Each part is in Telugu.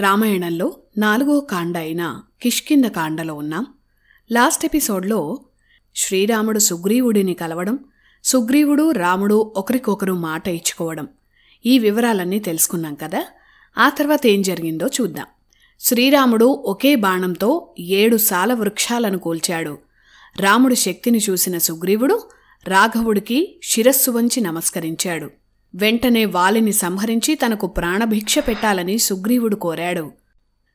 రామాయణంలో 4వ కాండ అయిన కిష్కింధ కాండలో ఉన్నాం. లాస్ట్ ఎపిసోడ్లో శ్రీరాముడు సుగ్రీవుడిని కలవడం, సుగ్రీవుడు రాముడు ఒకరికొకరు మాట ఇచ్చుకోవడం, ఈ వివరాలన్నీ తెలుసుకున్నాం కదా. ఆ తర్వాత ఏం జరిగిందో చూద్దాం. శ్రీరాముడు ఒకే బాణంతో 7 సాల వృక్షాలను కూల్చాడు. రాముడి శక్తిని చూసిన సుగ్రీవుడు రాఘవుడికి శిరస్సు వంచి నమస్కరించాడు. వెంటనే వాలిని సంహరించి తనకు ప్రాణభిక్ష పెట్టాలని సుగ్రీవుడు కోరాడు.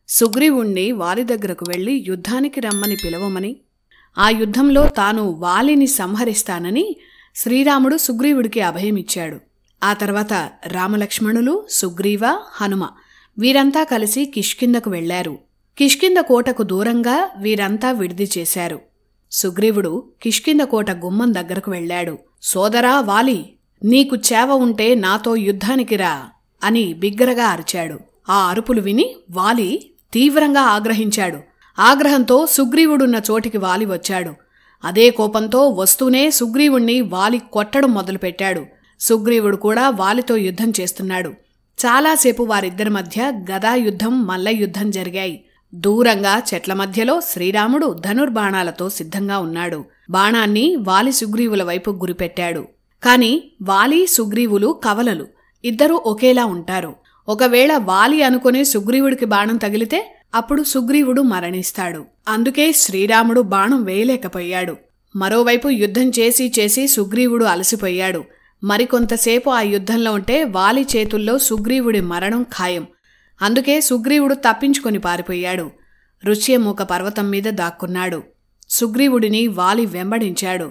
సుగ్రీవుణ్ణి వాలి దగ్గరకు వెళ్లి యుద్ధానికి రమ్మని పిలవమని, ఆ యుద్ధంలో తాను వాలిని సంహరిస్తానని శ్రీరాముడు సుగ్రీవుడికి అభయమిచ్చాడు. ఆ తర్వాత రామలక్ష్మణులు, సుగ్రీవ, హనుమ వీరంతా కలిసి కిష్కింధకు వెళ్లారు. కిష్కింధ కోటకు దూరంగా వీరంతా విడిది చేశారు. సుగ్రీవుడు కిష్కింధ కోట గుమ్మం దగ్గరకు వెళ్లాడు. సోదరా వాలి, నీకు చేవ ఉంటే నాతో యుద్ధానికి రా అని బిగ్గరగా అరిచాడు. ఆ అరుపులు విని వాలి తీవ్రంగా ఆగ్రహించాడు. ఆగ్రహంతో సుగ్రీవుడున్న చోటికి వాలి వచ్చాడు. అదే కోపంతో వస్తూనే సుగ్రీవుణ్ణి వాలి కొట్టడం మొదలుపెట్టాడు. సుగ్రీవుడు కూడా వాలితో యుద్ధం చేస్తున్నాడు. చాలాసేపు వారిద్దరి మధ్య గదాయుద్ధం, మల్లయుద్ధం జరిగాయి. దూరంగా చెట్ల మధ్యలో శ్రీరాముడు ధనుర్బాణాలతో సిద్ధంగా ఉన్నాడు. బాణాన్ని వాలి సుగ్రీవుల వైపు గురిపెట్టాడు. కాని వాలి సుగ్రీవులు కవలలు, ఇద్దరూ ఒకేలా ఉంటారు. ఒకవేళ వాలి అనుకుని సుగ్రీవుడికి బాణం తగిలితే అప్పుడు సుగ్రీవుడు మరణిస్తాడు. అందుకే శ్రీరాముడు బాణం వేయలేకపోయాడు. మరోవైపు యుద్ధం చేసి సుగ్రీవుడు అలసిపోయాడు. మరికొంతసేపు ఆ యుద్ధంలో ఉంటే వాలి చేతుల్లో సుగ్రీవుడి మరణం ఖాయం. అందుకే సుగ్రీవుడు తప్పించుకొని పారిపోయాడు. ఋష్యమూక పర్వతం మీద దాక్కున్నాడు. సుగ్రీవుడిని వాలి వెంబడించాడు.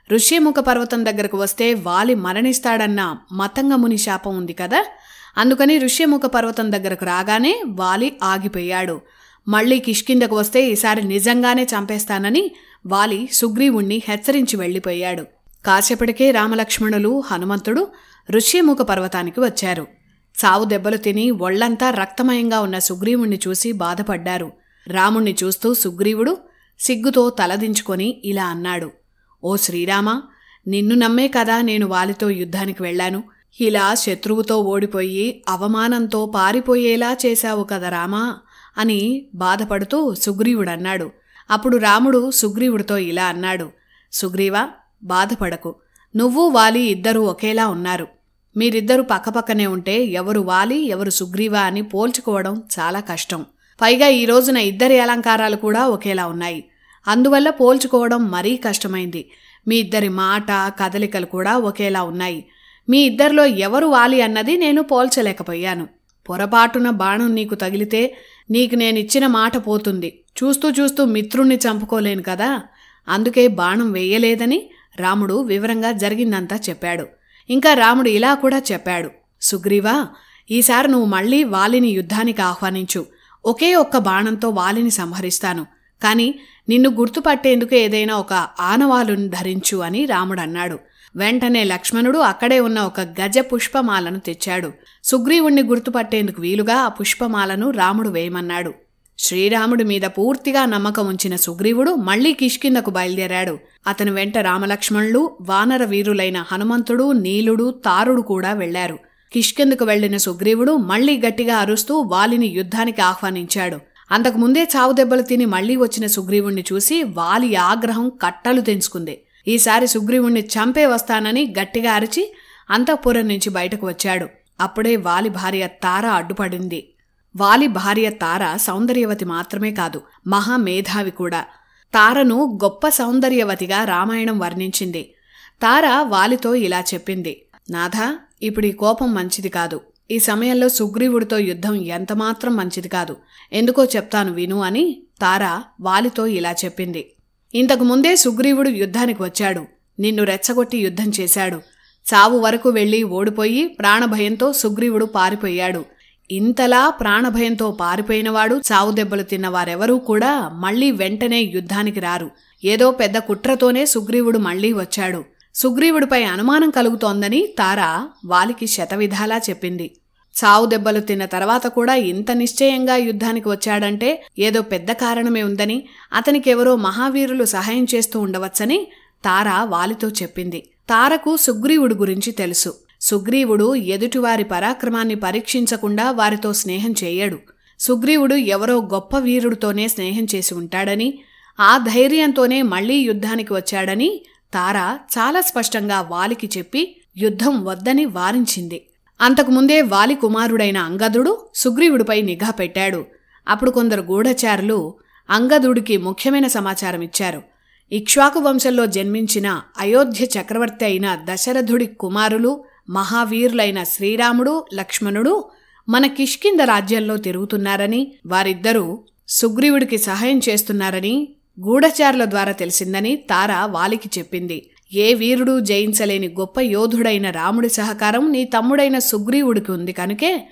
ఋష్యముఖ పర్వతం దగ్గరకు వస్తే వాలి మరణిస్తాడన్న మతంగముని శాపం ఉంది కదా. అందుకని ఋష్యముఖ పర్వతం దగ్గరకు రాగానే వాలి ఆగిపోయాడు. మళ్లీ కిష్కింధకు వస్తే ఈసారి నిజంగానే చంపేస్తానని వాలి సుగ్రీవుణ్ణి హెచ్చరించి వెళ్లిపోయాడు. కాసేపటికే రామలక్ష్మణులు, హనుమంతుడు ఋష్యముఖ పర్వతానికి వచ్చారు. చావు దెబ్బలు తిని ఒళ్లంతా రక్తమయంగా ఉన్న సుగ్రీవుణ్ణి చూసి బాధపడ్డారు. రాముణ్ణి చూస్తూ సుగ్రీవుడు సిగ్గుతో తలదించుకొని ఇలా అన్నాడు. ఓ శ్రీరామా, నిన్ను నమ్మే కదా నేను వాలితో యుద్ధానికి వెళ్లాను. ఇలా శత్రువుతో ఓడిపోయి అవమానంతో పారిపోయేలా చేశావు కదా రామా అని బాధపడుతూ సుగ్రీవుడన్నాడు. అప్పుడు రాముడు సుగ్రీవుడితో ఇలా అన్నాడు. సుగ్రీవా, బాధపడకు. నువ్వు వాలి ఇద్దరూ ఒకేలా ఉన్నారు. మీరిద్దరూ పక్కపక్కనే ఉంటే ఎవరు వాలి ఎవరు సుగ్రీవా అని పోల్చుకోవడం చాలా కష్టం. పైగా ఈ రోజున ఇద్దరి అలంకారాలు కూడా ఒకేలా ఉన్నాయి. అందువల్ల పోల్చుకోవడం మరీ కష్టమైంది. మీ ఇద్దరి మాట, కదలికలు కూడా ఒకేలా ఉన్నాయి. మీ ఇద్దరిలో ఎవరు వాలి అన్నది నేను పోల్చలేకపోయాను. పొరపాటున బాణం నీకు తగిలితే నీకు నేనిచ్చిన మాట పోతుంది. చూస్తూ మిత్రుణ్ణి చంపుకోలేను కదా. అందుకే బాణం వేయలేదని రాముడు వివరంగా జరిగిందంతా చెప్పాడు. ఇంకా రాముడు ఇలా కూడా చెప్పాడు. సుగ్రీవా, ఈసారి నువ్వు మళ్లీ వాలిని యుద్ధానికి ఆహ్వానించు. ఒకే ఒక్క బాణంతో వాలిని సంహరిస్తాను. కాని నిన్ను గుర్తుపట్టేందుకు ఏదైనా ఒక ఆనవాలుని ధరించు అని రాముడన్నాడు. వెంటనే లక్ష్మణుడు అక్కడే ఉన్న ఒక గజ పుష్పమాలను తెచ్చాడు. సుగ్రీవుణ్ణి గుర్తుపట్టేందుకు వీలుగా ఆ పుష్పమాలను రాముడు వేయమన్నాడు. శ్రీరాముడి మీద పూర్తిగా నమ్మకం ఉంచిన సుగ్రీవుడు మళ్లీ కిష్కింధకు బయలుదేరాడు. అతని వెంట రామలక్ష్మణులు, వానర వీరులైన హనుమంతుడు, నీలుడు, తారుడు కూడా వెళ్లారు. కిష్కింధకు వెళ్లిన సుగ్రీవుడు మళ్లీ గట్టిగా అరుస్తూ వాలిని యుద్ధానికి ఆహ్వానించాడు. అంతకుముందే చావు దెబ్బలు తిని మళ్లీ వచ్చిన సుగ్రీవుణ్ణి చూసి వాలి ఆగ్రహం కట్టలు తెంచుకుంది. ఈసారి సుగ్రీవుణ్ణి చంపే వస్తానని గట్టిగా అరిచి అంతఃపురం నుంచి బయటకు వచ్చాడు. అప్పుడే వాలి భార్య తార అడ్డుపడింది. వాలి భార్య తార సౌందర్యవతి మాత్రమే కాదు, మహామేధావి కూడా. తారను గొప్ప సౌందర్యవతిగా రామాయణం వర్ణించింది. తార వాలితో ఇలా చెప్పింది. నాథా, ఇప్పుడీ కోపం మంచిది కాదు. ఈ సమయంలో సుగ్రీవుడితో యుద్ధం ఎంతమాత్రం మంచిది కాదు. ఎందుకో చెప్తాను విను అని తార వాలితో ఇలా చెప్పింది. ఇంతకు ముందే సుగ్రీవుడు యుద్ధానికి వచ్చాడు. నిన్ను రెచ్చగొట్టి యుద్ధం చేశాడు. చావు వరకు వెళ్లి ఓడిపోయి ప్రాణభయంతో సుగ్రీవుడు పారిపోయాడు. ఇంతలా ప్రాణభయంతో పారిపోయినవాడు, చావు దెబ్బలు తిన్నవారెవరూ కూడా మళ్లీ వెంటనే యుద్ధానికి రారు. ఏదో పెద్ద కుట్రతోనే సుగ్రీవుడు మళ్లీ వచ్చాడు. సుగ్రీవుడిపై అనుమానం కలుగుతోందని తార వాలికి శతవిధాలా చెప్పింది. చావు దెబ్బలు తిన్న తర్వాత కూడా ఇంత నిశ్చయంగా యుద్ధానికి వచ్చాడంటే ఏదో పెద్ద కారణమే ఉందని, అతనికెవరో మహావీరులు సహాయం చేస్తూ ఉండవచ్చని తార వాలితో చెప్పింది. తారకు సుగ్రీవుడి గురించి తెలుసు. సుగ్రీవుడు ఎదుటివారి పరాక్రమాన్ని పరీక్షించకుండా వారితో స్నేహం చేయడు. సుగ్రీవుడు ఎవరో గొప్ప వీరుడితోనే స్నేహం చేసి ఉంటాడని, ఆ ధైర్యంతోనే మళ్లీ యుద్ధానికి వచ్చాడని తార చాలా స్పష్టంగా వాలికి చెప్పి యుద్ధం వద్దని వారించింది. అంతకుముందే వాలి కుమారుడైన అంగదుడు సుగ్రీవుడిపై నిఘా పెట్టాడు. అప్పుడు కొందరు గూఢచారులు అంగదుడికి ముఖ్యమైన సమాచారం ఇచ్చారు. ఇక్ష్వాకు వంశంలో జన్మించిన అయోధ్య చక్రవర్తి అయిన దశరథుడి కుమారులు, మహావీరులైన శ్రీరాముడు, లక్ష్మణుడు మన కిష్కింద రాజ్యంలో తిరుగుతున్నారని, వారిద్దరూ సుగ్రీవుడికి సహాయం చేస్తున్నారని గూఢచారుల ద్వారా తెలిసిందని తార వాలికి చెప్పింది. ఏ వీరుడు జయించలేని గొప్ప యోధుడైన రాముడి సహకారం నీ తమ్ముడైన సుగ్రీవుడికి ఉంది కనుకే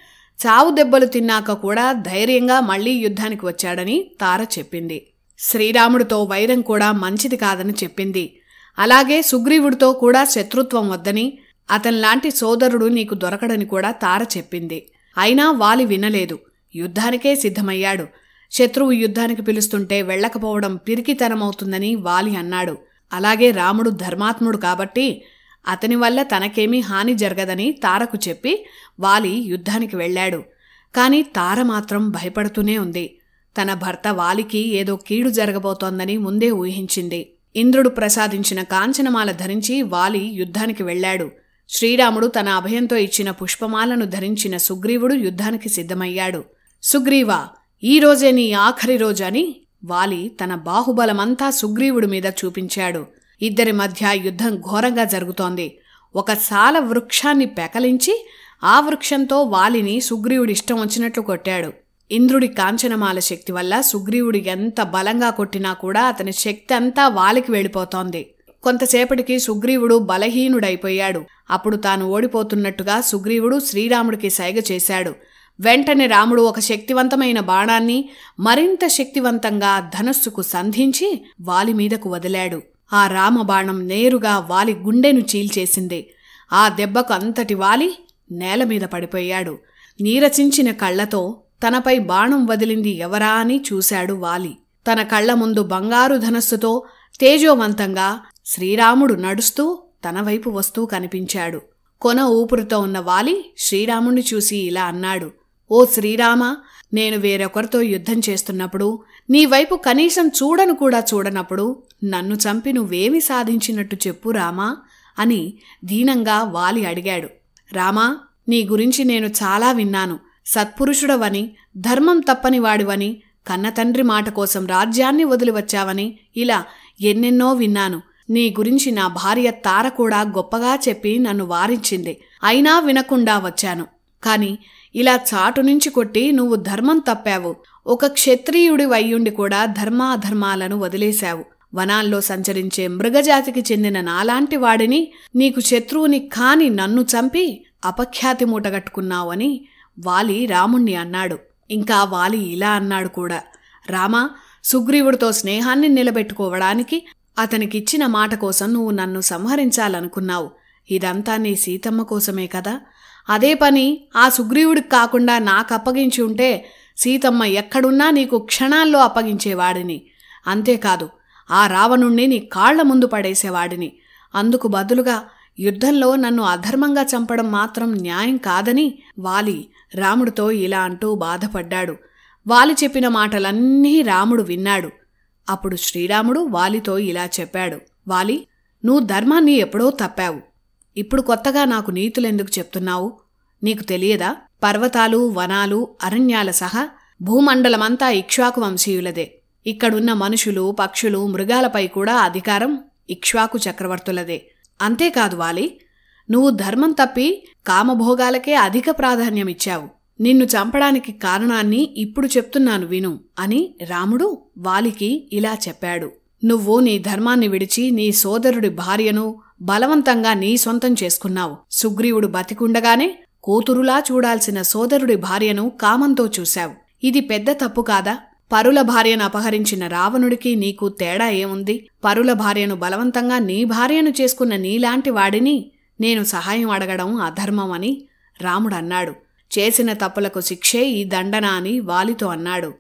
చావు దెబ్బలు తిన్నాక కూడా ధైర్యంగా మళ్లీ యుద్ధానికి వచ్చాడని తార చెప్పింది. శ్రీరాముడితో వైరం కూడా మంచిది కాదని చెప్పింది. అలాగే సుగ్రీవుడితో కూడా శత్రుత్వం వద్దని, అతనిలాంటి సోదరుడు నీకు దొరకడని కూడా తార చెప్పింది. అయినా వాలి వినలేదు. యుద్ధానికే సిద్ధమయ్యాడు. శత్రువు యుద్ధానికి పిలుస్తుంటే వెళ్లకపోవడం పిరికితనమవుతుందని వాలి అన్నాడు. అలాగే రాముడు ధర్మాత్ముడు కాబట్టి అతని వల్ల తనకేమీ హాని జరగదని తారకు చెప్పి వాలి యుద్ధానికి వెళ్లాడు. కాని తార మాత్రం భయపడుతూనే ఉంది. తన భర్త వాలికి ఏదో కీడు జరగబోతోందని ముందే ఊహించింది. ఇంద్రుడు ప్రసాదించిన కాంచనమాల ధరించి వాలి యుద్ధానికి వెళ్లాడు. శ్రీరాముడు తన అభయంతో ఇచ్చిన పుష్పమాలను ధరించిన సుగ్రీవుడు యుద్ధానికి సిద్ధమయ్యాడు. సుగ్రీవా, ఈరోజే నీ ఆఖరి రోజని వాలి తన బాహుబలమంతా సుగ్రీవుడి మీద చూపించాడు. ఇద్దరి మధ్య యుద్ధం ఘోరంగా జరుగుతోంది. ఒక సాల వృక్షాన్ని పెకలించి ఆ వృక్షంతో వాలిని సుగ్రీవుడిష్టం వచ్చినట్లు కొట్టాడు. ఇంద్రుడి కాంచనమాల శక్తి వల్ల సుగ్రీవుడి ఎంత బలంగా కొట్టినా కూడా అతని శక్తి అంతా వాలికి వెళ్ళిపోతోంది. కొంతసేపటికి సుగ్రీవుడు బలహీనుడైపోయాడు. అప్పుడు తాను ఓడిపోతున్నట్టుగా సుగ్రీవుడు శ్రీరాముడికి సైగ చేశాడు. వెంటనే రాముడు ఒక శక్తివంతమైన బాణాన్ని మరింత శక్తివంతంగా ధనుస్సుకు సంధించి వాలి మీదకు వదిలాడు. ఆ రామబాణం నేరుగా వాలి గుండెను చీల్చేసింది. ఆ దెబ్బకు అంతటి వాలి నేలమీద పడిపోయాడు. నీరచించిన కళ్లతో తనపై బాణం వదిలింది ఎవరా అని చూశాడు వాలి. తన కళ్ల ముందు బంగారు ధనస్సుతో తేజోవంతంగా శ్రీరాముడు నడుస్తూ తన వైపు వస్తూ కనిపించాడు. కొన ఊపిరితో ఉన్న వాలి శ్రీరాముణ్ణి చూసి ఇలా అన్నాడు. ఓ శ్రీరామా, నేను వేరొకరితో యుద్ధం చేస్తున్నప్పుడు, నీ వైపు కనీసం చూడను కూడా చూడనప్పుడు నన్ను చంపి నువ్వేమి సాధించినట్టు చెప్పు రామా అని దీనంగా వాలి అడిగాడు. రామా, నీ గురించి నేను చాలా విన్నాను. సత్పురుషుడవని, ధర్మం తప్పని వాడివని, కన్నతండ్రి మాట కోసం రాజ్యాన్ని వదిలివచ్చావని ఇలా ఎన్నెన్నో విన్నాను. నీ గురించి నా భార్య తార కూడా గొప్పగా చెప్పి నన్ను వారించింది. అయినా వినకుండా వచ్చాను. కాని ఇలా చాటు నుంచి కొట్టి నువ్వు ధర్మం తప్పావు. ఒక క్షత్రియుడి వయ్యుండి కూడా ధర్మాధర్మాలను వదిలేశావు. వనాల్లో సంచరించే మృగజాతికి చెందిన నాలాంటి వాడిని, నీకు శత్రువుని కాని నన్ను చంపి అపఖ్యాతి మూటగట్టుకున్నావు అని వాలి రాముణ్ణి అన్నాడు. ఇంకా వాలి ఇలా అన్నాడు కూడా. రామా, సుగ్రీవుడితో స్నేహాన్ని నిలబెట్టుకోవడానికి అతనికిచ్చిన మాట కోసం నువ్వు నన్ను సంహరించాలనుకున్నావు. ఇదంతా నీ సీతమ్మ కోసమే కదా? అదే పని ఆ సుగ్రీవుడికి కాకుండా నాకు అప్పగించి ఉంటే సీతమ్మ ఎక్కడున్నా నీకు క్షణాల్లో అప్పగించేవాడిని. అంతేకాదు, ఆ రావణుణ్ణి నీ కాళ్ల ముందు పడేసేవాడిని. అందుకు బదులుగా యుద్ధంలో నన్ను అధర్మంగా చంపడం మాత్రం న్యాయం కాదని వాలి రాముడితో ఇలా అంటూ బాధపడ్డాడు. వాలి చెప్పిన మాటలన్నీ రాముడు విన్నాడు. అప్పుడు శ్రీరాముడు వాలితో ఇలా చెప్పాడు. వాలి, నువ్వు ధర్మాన్ని ఎప్పుడో తప్పావు. ఇప్పుడు కొత్తగా నాకు నీతులెందుకు చెప్తున్నావు? నీకు తెలియదా? పర్వతాలు, వనాలు, అరణ్యాల సహా భూమండలమంతా ఇక్ష్వాకు వంశీయులదే. ఇక్కడున్న మనుషులు, పక్షులు, మృగాలపై కూడా అధికారం ఇక్ష్వాకు చక్రవర్తులదే. అంతేకాదు వాలి, నువ్వు ధర్మం తప్పి కామభోగాలకే అధిక ప్రాధాన్యమిచ్చావు. నిన్ను చంపడానికి కారణాన్ని ఇప్పుడు చెప్తున్నాను విను అని రాముడు వాలికి ఇలా చెప్పాడు. నువ్వు నీ ధర్మాన్ని విడిచి నీ సోదరుడి భార్యను బలవంతంగా నీ సొంతం చేసుకున్నావు. సుగ్రీవుడు బతికుండగానే కూతురులా చూడాల్సిన సోదరుడి భార్యను కామంతో చూశావు. ఇది పెద్ద తప్పు కాదా? పరుల భార్యను అపహరించిన రావణుడికి నీకు తేడా ఏముంది? పరుల భార్యను బలవంతంగా నీ భార్యను చేసుకున్న నీలాంటి వాడిని నేను సహాయం అడగడం అధర్మం అని రాముడన్నాడు. చేసిన తప్పులకు శిక్షే ఈ దండన అని వాలితో అన్నాడు.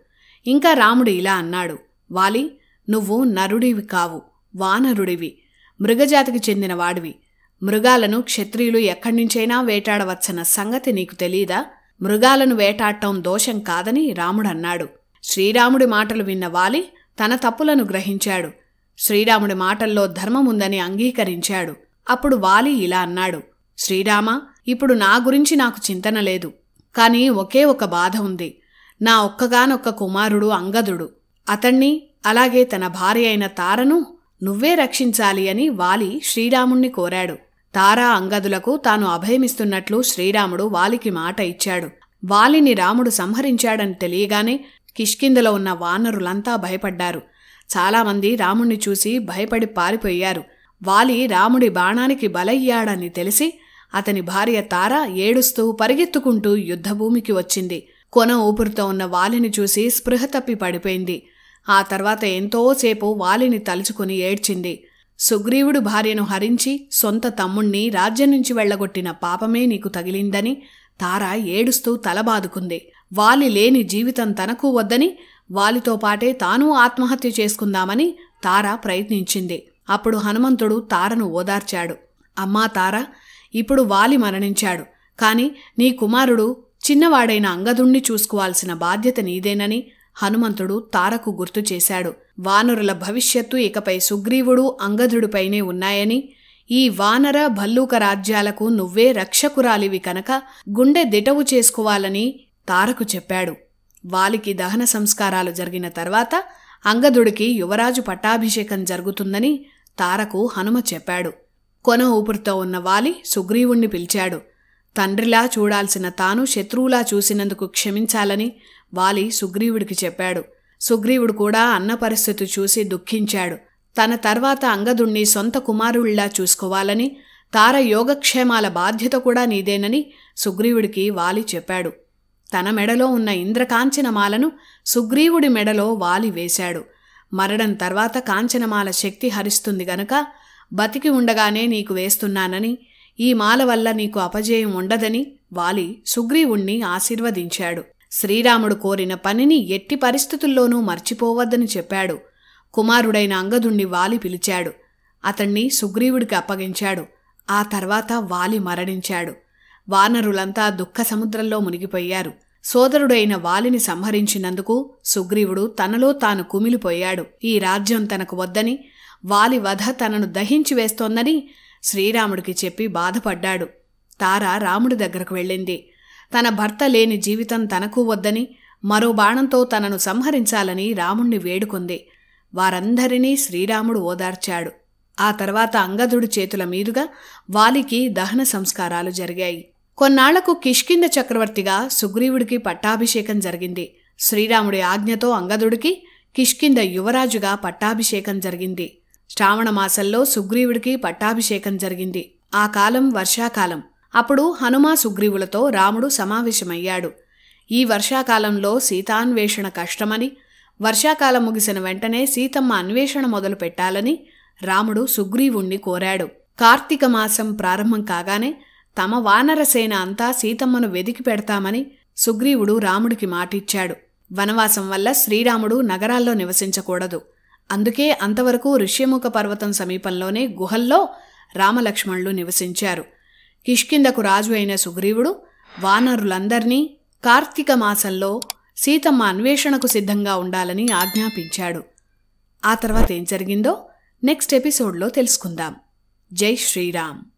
ఇంకా రాముడు ఇలా అన్నాడు. వాలి, నువ్వు నరుడివి కావు, వానరుడివి. మృగజాతికి చెందిన వాడివి. మృగాలను క్షత్రియులు ఎక్కడ్నుంచైనా వేటాడవచ్చన్న సంగతి నీకు తెలీదా? మృగాలను వేటాడటం దోషం కాదని రాముడన్నాడు. శ్రీరాముడి మాటలు విన్న వాలి తన తప్పులను గ్రహించాడు. శ్రీరాముడి మాటల్లో ధర్మముందని అంగీకరించాడు. అప్పుడు వాలి ఇలా అన్నాడు: శ్రీరామా, ఇప్పుడు నా గురించి నాకు చింతన లేదు. కాని ఒకే ఒక బాధ ఉంది. నా ఒక్కగానొక్క కుమారుడు అంగదుడు. అతణ్ణి, అలాగే తన భార్య అయిన తారను నువ్వే రక్షించాలి అని వాలి శ్రీరాముణ్ణి కోరాడు. తారా అంగదులకు తాను అభయమిస్తున్నట్లు శ్రీరాముడు వాలికి మాట ఇచ్చాడు. వాలిని రాముడు సంహరించాడని తెలియగానే కిష్కింధలో ఉన్న వానరులంతా భయపడ్డారు. చాలామంది రాముణ్ణి చూసి భయపడి పారిపోయారు. వాలి రాముడి బాణానికి బలయ్యాడని తెలిసి అతని భార్య తార ఏడుస్తూ పరిగెత్తుకుంటూ యుద్ధభూమికి వచ్చింది. కొన ఊపిరితో ఉన్న వాలిని చూసి స్పృహ తప్పి పడిపోయింది. ఆ తర్వాత ఎంతోసేపు వాలిని తలుచుకుని ఏడ్చింది. సుగ్రీవుడు భార్యను హరించి సొంత తమ్ముణ్ణి రాజ్యం నుంచి వెళ్లగొట్టిన పాపమే నీకు తగిలిందని తార ఏడుస్తూ తలబాదుకుంది. వాలి లేని జీవితం తనకు వద్దని, వాలితో పాటే తానూ ఆత్మహత్య చేసుకుందామని తార ప్రయత్నించింది. అప్పుడు హనుమంతుడు తారను ఓదార్చాడు. అమ్మా తార, ఇప్పుడు వాలి మరణించాడు. కాని నీ కుమారుడు చిన్నవాడైన అంగదుణ్ణి చూసుకోవాల్సిన బాధ్యత నీదేనని హనుమంతుడు తారకు గుర్తు చేశాడు. వానరుల భవిష్యత్తు ఇకపై సుగ్రీవుడు అంగదుడిపైనే ఉన్నాయని, ఈ వానర భల్లూక రాజ్యాలకు నువ్వే రక్షకురాలివి కనుక గుండె దిటవు చేసుకోవాలని తారకు చెప్పాడు. వాలికి దహన సంస్కారాలు జరిగిన తర్వాత అంగదుడికి యువరాజు పట్టాభిషేకం జరుగుతుందని తారకు హనుమ చెప్పాడు. కొన ఊపిరితో ఉన్న వాలి సుగ్రీవుణ్ణి పిలిచాడు. తండ్రిలా చూడాల్సిన తాను శత్రువులా చూసినందుకు క్షమించాలని వాలి సుగ్రీవుడికి చెప్పాడు. సుగ్రీవుడు కూడా అన్న పరిస్థితి చూసి దుఃఖించాడు. తన తర్వాత అంగదుణ్ణి సొంత కుమారుళ్లా చూసుకోవాలని, తార యోగక్షేమాల బాధ్యత కూడా నీదేనని సుగ్రీవుడికి వాలి చెప్పాడు. తన మెడలో ఉన్న ఇంద్రకాంచనమాలను సుగ్రీవుడి మెడలో వాలి వేశాడు. మరణం తర్వాత కాంచనమాల శక్తి హరిస్తుంది గనక బతికి ఉండగానే నీకు వేస్తున్నానని, ఈ మాల వల్ల నీకు అపజయం ఉండదని వాలి సుగ్రీవుణ్ణి ఆశీర్వదించాడు. శ్రీరాముడు కోరిన పనిని ఎట్టి పరిస్థితుల్లోనూ మర్చిపోవద్దని చెప్పాడు. కుమారుడైన అంగదుణ్ణి వాలి పిలిచాడు. అతణ్ణి సుగ్రీవుడికి అప్పగించాడు. ఆ తర్వాత వాలి మరణించాడు. వానరులంతా దుఃఖ సముద్రంలో మునిగిపోయారు. సోదరుడైన వాలిని సంహరించినందుకు సుగ్రీవుడు తనలో తాను కుమిలిపోయాడు. ఈ రాజ్యం తనకు వద్దని, వాలి వధ తనను దహించి వేస్తోందని శ్రీరాముడికి చెప్పి బాధపడ్డాడు. తార రాముడి దగ్గరకు వెళ్ళింది. తన భర్త లేని జీవితం తనకు వద్దని, మరో బాణంతో తనను సంహరించాలని రాముణ్ణి వేడుకుంది. వారందరినీ శ్రీరాముడు ఓదార్చాడు. ఆ తర్వాత అంగదుడి చేతుల మీదుగా వాలికి దహన సంస్కారాలు జరిగాయి. కొన్నాళ్లకు కిష్కింధ చక్రవర్తిగా సుగ్రీవుడికి పట్టాభిషేకం జరిగింది. శ్రీరాముడి ఆజ్ఞతో అంగదుడికి కిష్కింధ యువరాజుగా పట్టాభిషేకం జరిగింది. శ్రావణమాసంలో సుగ్రీవుడికి పట్టాభిషేకం జరిగింది. ఆ కాలం వర్షాకాలం. అప్పుడు హనుమ సుగ్రీవులతో రాముడు సమావేశమయ్యాడు. ఈ వర్షాకాలంలో సీతాన్వేషణ కష్టమని, వర్షాకాలం ముగిసిన వెంటనే సీతమ్మ అన్వేషణ మొదలు పెట్టాలని రాముడు సుగ్రీవుణ్ణి కోరాడు. కార్తీక మాసం ప్రారంభం కాగానే తమ వానరసేన అంతా సీతమ్మను వెదికి పెడతామని సుగ్రీవుడు రాముడికి మాటిచ్చాడు. వనవాసం వల్ల శ్రీరాముడు నగరాల్లో నివసించకూడదు. అందుకే అంతవరకు ఋష్యముఖ పర్వతం సమీపంలోనే గుహల్లో రామలక్ష్మణులు నివసించారు. కిష్కింధకు రాజు అయిన సుగ్రీవుడు వానరులందర్నీ కార్తీక మాసంలో సీతమ్మ అన్వేషణకు సిద్ధంగా ఉండాలని ఆజ్ఞాపించాడు. ఆ తర్వాత ఏం జరిగిందో నెక్స్ట్ ఎపిసోడ్లో తెలుసుకుందాం. జై శ్రీరామ్.